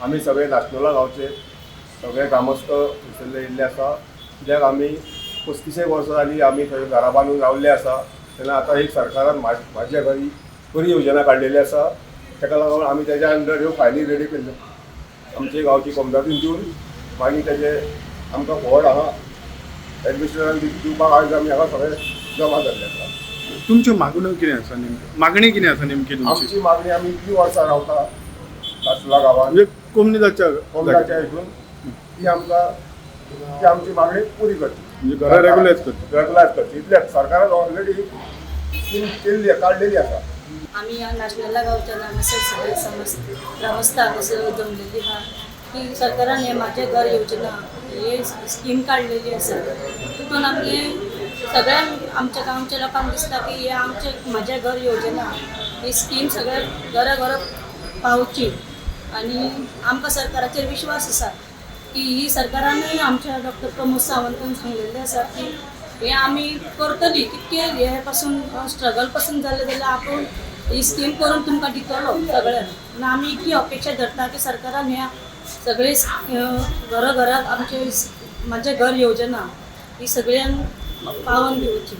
आम्ही सगळे नाशनोला गांवचे सगळे ग्रामस्थ थंयसरले येयल्ले आसा कित्याक आमी 35 वर्सां जालीं आमी थंय घरा बांदून रावल्ले आसा तेन्ना आतां एक सरकारान म्हाज्या घरी बरी योजना काडलेली आसा ताका लागून आमी तेज्या अंडर ह्यो फायली रेडी केल्ल्यो आमचे गांवची कंप्लेन दिवन मागीर तेजे आमकां फॉर्ड हांगा एडमिनिस्ट्रेशन दिवपाक आज आमी हांगा सगळे जमा जाल्ले आसा। तुमची मागणी कितें आसा नेमकी नेमकी तुमची? आमची मागणी आमी इतली वर्सां रावता नाशनोला गांवांत म्हणजे कोमनीदाच्या कोमदाच्या हितून ती आमकां ती आमची मागणी पुरी करची म्हणजे घरा रेग्युलायज करची रेग्युलायज करची इतलेंच सरकारान ऑलरेडी स्कीम केल्ली काडलेली आसा। आम्ही या नाशनलला गावच्या नामासर सगळे ग्रामस्थ हांगासर जमलेली आहा की सरकारान हे माझे घर योजना हे स्कीम काडलेली आसा तितून आपले सगळ्या आमच्या गांवच्या लोकांक दिसता की हे आमचे माझे घर योजना ही स्कीम सगळ्या घरा पावची आणि आमकां सरकाराचेर विश्वास आसा की ही सरकारानूय आमच्या डॉक्टर प्रमोद सावंतान सांगलेलें आसा की हे आमी करतली कितके हे पासून स्ट्रगल पासून जालें जाल्यार आपूण ही स्कीम करून तुमकां दितलो सगळ्यांक आनी आमी इतली अपेक्षा धरता की सरकारान ह्या सगळे घरा आमचे माझे घर योजना ही सगळ्यांक पावोवन दिवची।